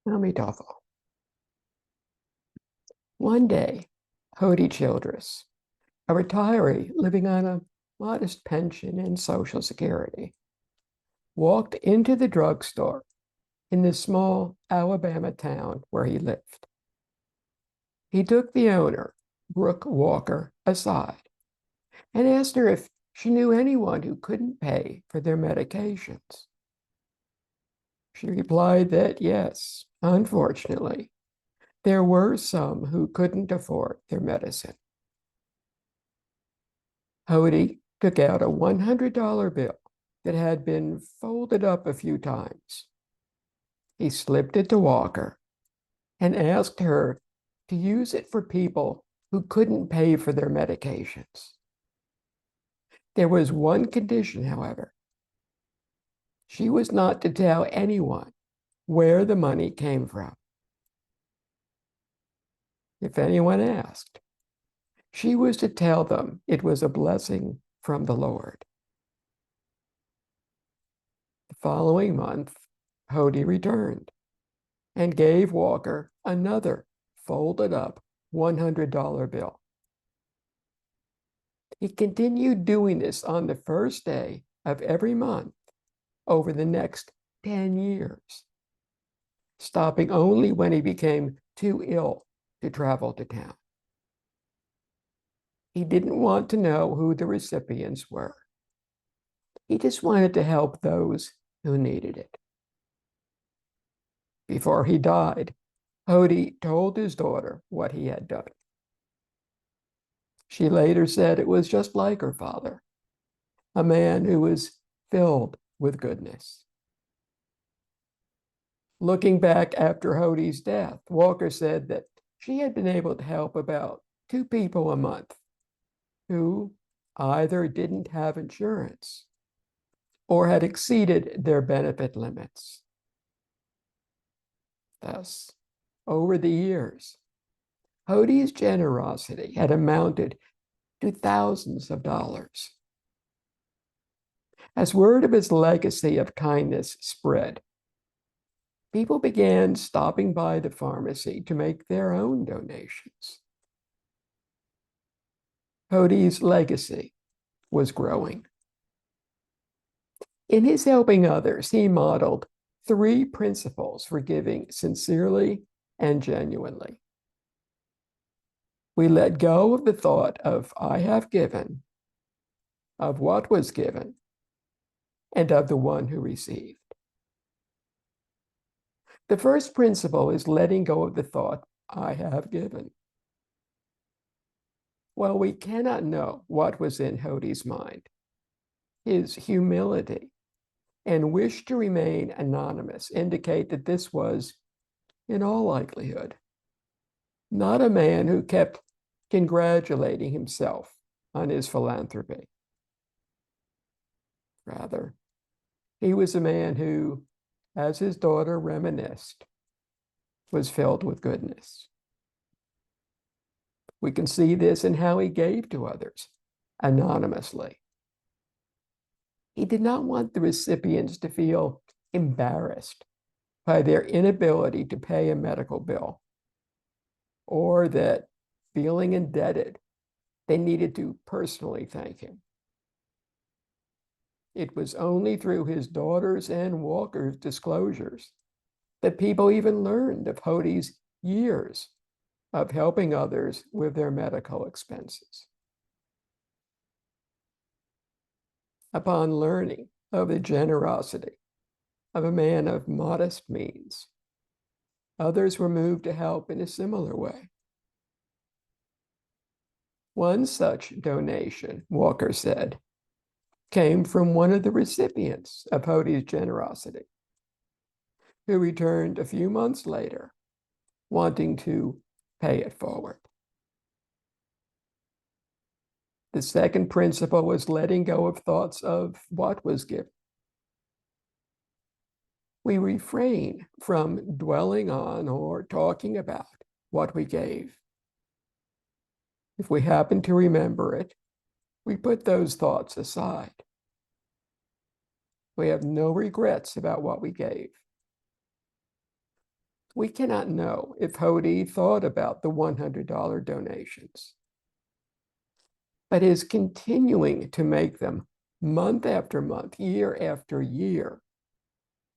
Amitabha. One day, Hody Childress, a retiree living on a modest pension and Social Security, walked into the drugstore in the small Alabama town where he lived. He took the owner, Brooke Walker, aside and asked her if she knew anyone who couldn't pay for their medications. She replied that yes, unfortunately, there were some who couldn't afford their medicine. Hody took out a $100 bill that had been folded up a few times. He slipped it to Walker and asked her to use it for people who couldn't pay for their medications. There was one condition, however. She was not to tell anyone where the money came from. If anyone asked, she was to tell them it was a blessing from the Lord. The following month, Hody returned and gave Walker another folded up $100 bill. He continued doing this on the first day of every month over the next 10 years, stopping only when he became too ill to travel to town. He didn't want to know who the recipients were. He just wanted to help those who needed it. Before he died, Hody told his daughter what he had done. She later said it was just like her father, a man who was filled with goodness. Looking back after Hody's death, Walker said that she had been able to help about 2 people a month who either didn't have insurance or had exceeded their benefit limits. Thus, over the years, Hody's generosity had amounted to thousands of dollars. As word of his legacy of kindness spread, people began stopping by the pharmacy to make their own donations. Hody's legacy was growing. In his helping others, he modeled 3 principles for giving sincerely and genuinely. We let go of the thought of I have given, of what was given, and of the one who received. The first principle is letting go of the thought I have given. While we cannot know what was in Hody's mind, his humility and wish to remain anonymous indicate that this was, in all likelihood, not a man who kept congratulating himself on his philanthropy. Rather, he was a man who, as his daughter reminisced, was filled with goodness. We can see this in how he gave to others anonymously. He did not want the recipients to feel embarrassed by their inability to pay a medical bill, or that feeling indebted, they needed to personally thank him. It was only through his daughter's and Walker's disclosures that people even learned of Hody's years of helping others with their medical expenses. Upon learning of the generosity of a man of modest means, others were moved to help in a similar way. One such donation, Walker said, came from one of the recipients of Hody's generosity, who returned a few months later, wanting to pay it forward. The second principle was letting go of thoughts of what was given. We refrain from dwelling on or talking about what we gave. If we happen to remember it, we put those thoughts aside. We have no regrets about what we gave. We cannot know if Hody thought about the $100 donations, but his continuing to make them month after month, year after year,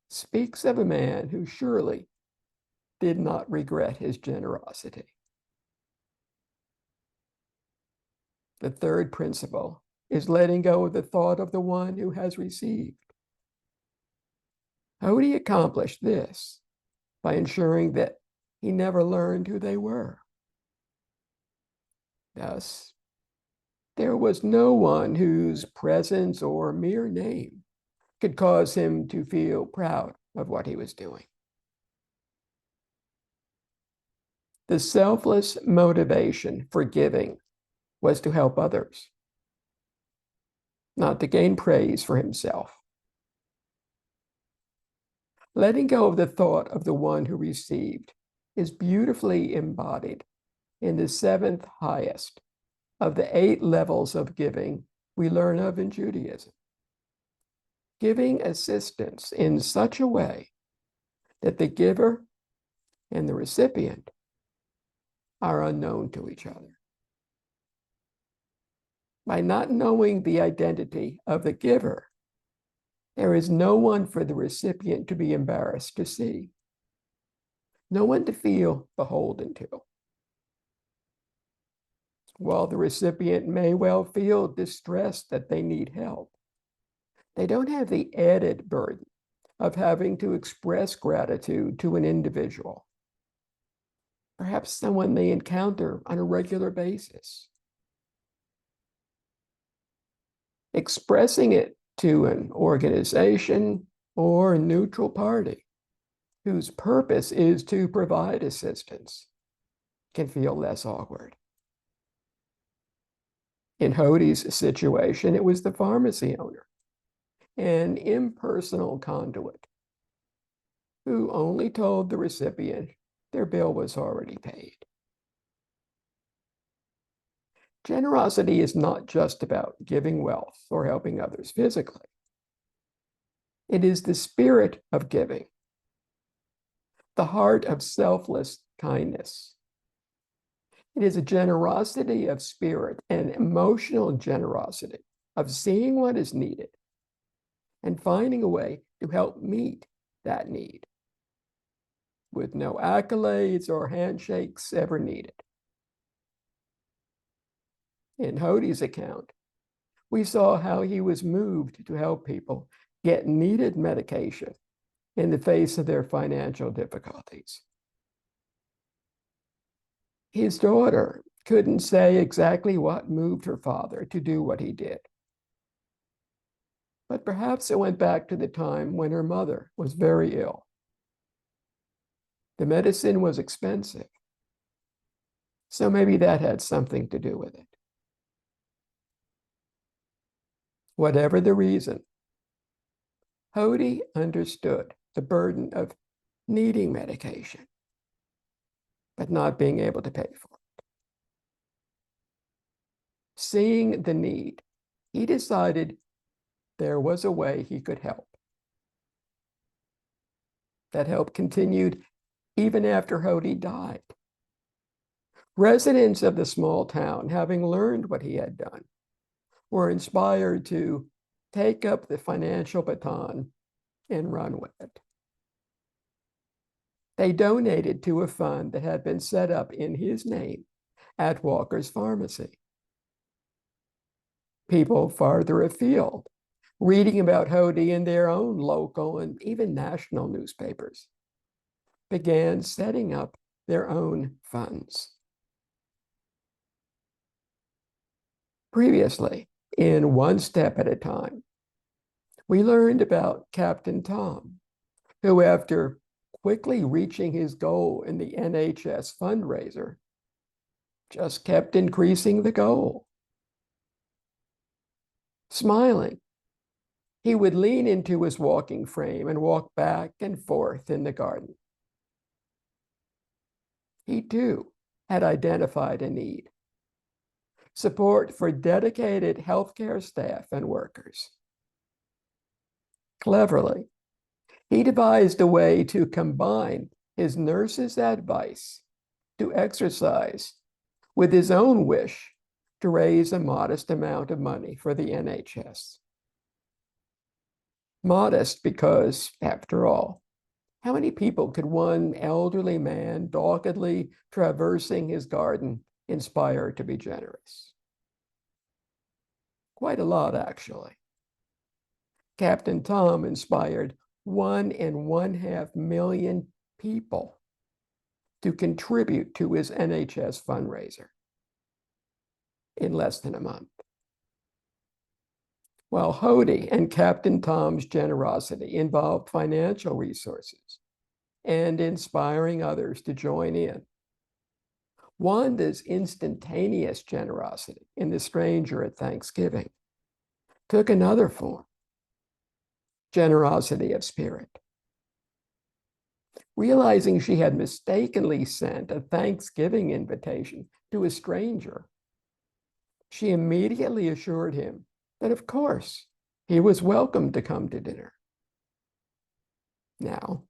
speaks of a man who surely did not regret his generosity. The third principle is letting go of the thought of the one who has received. Hody accomplished this by ensuring that he never learned who they were. Thus, there was no one whose presence or mere name could cause him to feel proud of what he was doing. The selfless motivation for giving was to help others, not to gain praise for himself. Letting go of the thought of the one who received is beautifully embodied in the seventh highest of the 8 levels of giving we learn of in Judaism. Giving assistance in such a way that the giver and the recipient are unknown to each other. By not knowing the identity of the giver, there is no one for the recipient to be embarrassed to see, no one to feel beholden to. While the recipient may well feel distressed that they need help, they don't have the added burden of having to express gratitude to an individual, perhaps someone they encounter on a regular basis. Expressing it to an organization or neutral party whose purpose is to provide assistance can feel less awkward. In Hody's situation, it was the pharmacy owner, an impersonal conduit, who only told the recipient their bill was already paid. Generosity is not just about giving wealth or helping others physically. It is the spirit of giving, the heart of selfless kindness. It is a generosity of spirit and emotional generosity of seeing what is needed and finding a way to help meet that need, with no accolades or handshakes ever needed. In Hody's account, we saw how he was moved to help people get needed medication in the face of their financial difficulties. His daughter couldn't say exactly what moved her father to do what he did. But perhaps it went back to the time when her mother was very ill. The medicine was expensive, so maybe that had something to do with it. Whatever the reason, Hody understood the burden of needing medication, but not being able to pay for it. Seeing the need, he decided there was a way he could help. That help continued even after Hody died. Residents of the small town, having learned what he had done, were inspired to take up the financial baton and run with it. They donated to a fund that had been set up in his name at Walker's Pharmacy. People farther afield, reading about Hody in their own local and even national newspapers, began setting up their own funds. Previously, in One Step at a Time, we learned about Captain Tom, who, after quickly reaching his goal in the NHS fundraiser, just kept increasing the goal. Smiling, he would lean into his walking frame and walk back and forth in the garden. He too had identified a need: support for dedicated healthcare staff and workers. Cleverly, he devised a way to combine his nurse's advice to exercise with his own wish to raise a modest amount of money for the NHS. Modest because, after all, how many people could one elderly man doggedly traversing his garden inspire to be generous? Quite a lot, actually. Captain Tom inspired 1.5 million people to contribute to his NHS fundraiser in less than a month. While Hody and Captain Tom's generosity involved financial resources and inspiring others to join in, Wanda's instantaneous generosity in The Stranger at Thanksgiving took another form: generosity of spirit. Realizing she had mistakenly sent a Thanksgiving invitation to a stranger, she immediately assured him that, of course, he was welcome to come to dinner. Now,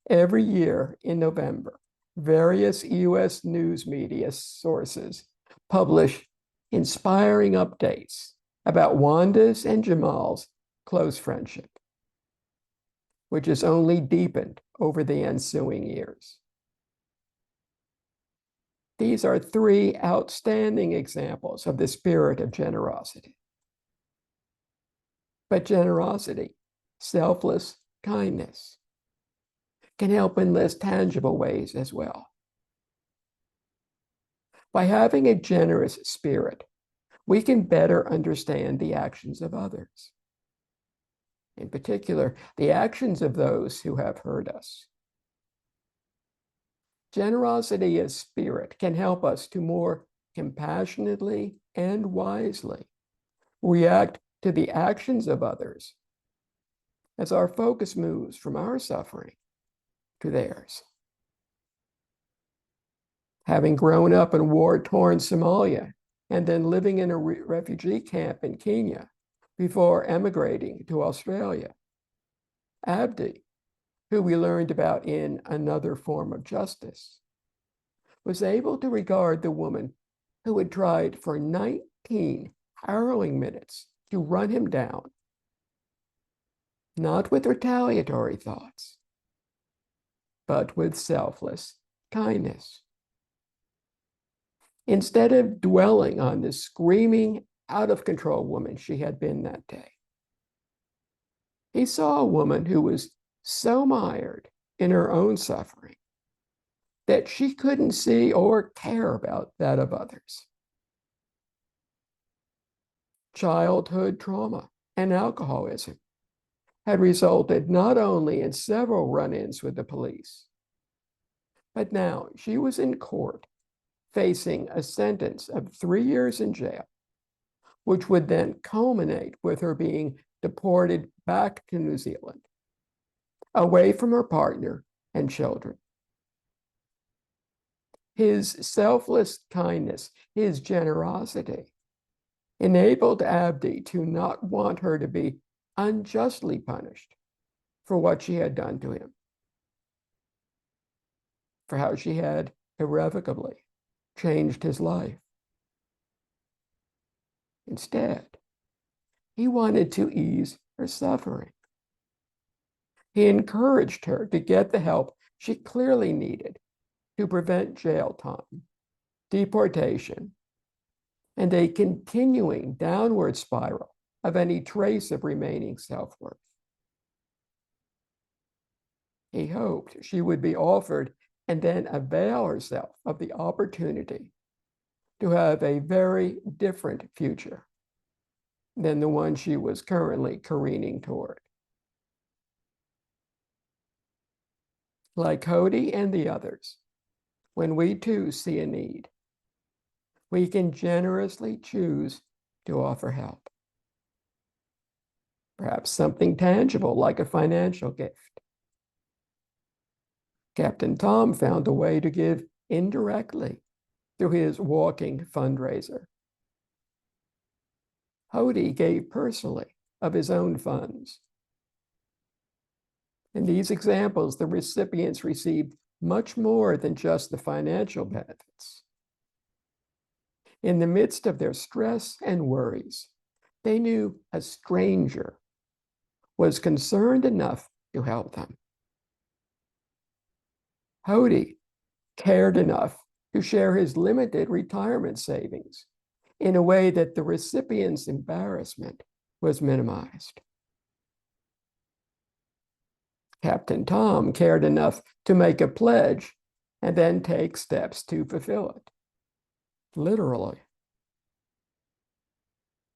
every year in November, various US news media sources publish inspiring updates about Wanda's and Jamal's close friendship, which has only deepened over the ensuing years. These are three outstanding examples of the spirit of generosity. But generosity, selfless kindness, can help in less tangible ways as well. By having a generous spirit, we can better understand the actions of others. In particular, the actions of those who have hurt us. Generosity as spirit can help us to more compassionately and wisely react to the actions of others as our focus moves from our suffering to theirs. Having grown up in war-torn Somalia and then living in a refugee camp in Kenya before emigrating to Australia, Abdi, who we learned about in Another Form of Justice, was able to regard the woman who had tried for 19 harrowing minutes to run him down, not with retaliatory thoughts, but with selfless kindness. Instead of dwelling on the screaming, out-of-control woman she had been that day, he saw a woman who was so mired in her own suffering that she couldn't see or care about that of others. Childhood trauma and alcoholism had resulted not only in several run-ins with the police, but now she was in court facing a sentence of 3 years in jail, which would then culminate with her being deported back to New Zealand, away from her partner and children. His selfless kindness, his generosity, enabled Abdi to not want her to be unjustly punished for what she had done to him, for how she had irrevocably changed his life. Instead, he wanted to ease her suffering. He encouraged her to get the help she clearly needed to prevent jail time, deportation, and a continuing downward spiral of any trace of remaining self-worth. He hoped she would be offered and then avail herself of the opportunity to have a very different future than the one she was currently careening toward. Like Hody and the others, when we too see a need, we can generously choose to offer help. Perhaps something tangible like a financial gift. Captain Tom found a way to give indirectly through his walking fundraiser. Hody gave personally of his own funds. In these examples, the recipients received much more than just the financial benefits. In the midst of their stress and worries, they knew a stranger was concerned enough to help them. Hody cared enough to share his limited retirement savings in a way that the recipient's embarrassment was minimized. Captain Tom cared enough to make a pledge and then take steps to fulfill it, literally.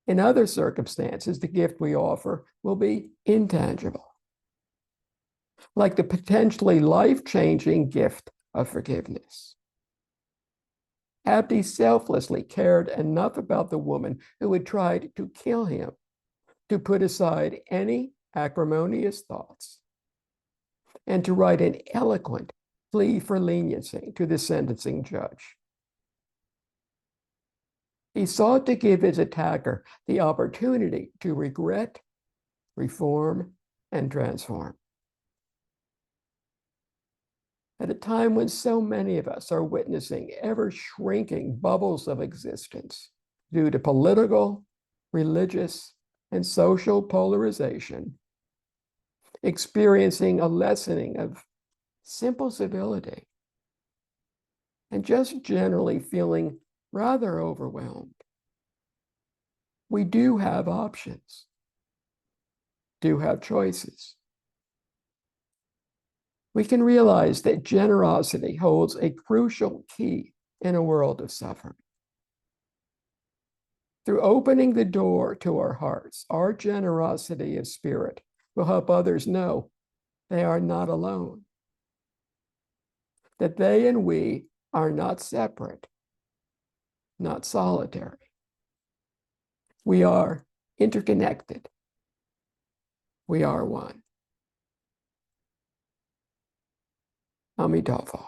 In other circumstances, the gift we offer will be intangible, like the potentially life-changing gift of forgiveness. Abdi selflessly cared enough about the woman who had tried to kill him to put aside any acrimonious thoughts and to write an eloquent plea for leniency to the sentencing judge. He sought to give his attacker the opportunity to regret, reform, and transform. At a time when so many of us are witnessing ever-shrinking bubbles of existence due to political, religious, and social polarization, experiencing a lessening of simple civility, and just generally feeling rather overwhelmed, we do have options, do have choices. We can realize that generosity holds a crucial key in a world of suffering. Through opening the door to our hearts, our generosity of spirit will help others know they are not alone, that they and we are not separate, not solitary. We are interconnected. We are one. Amitabha.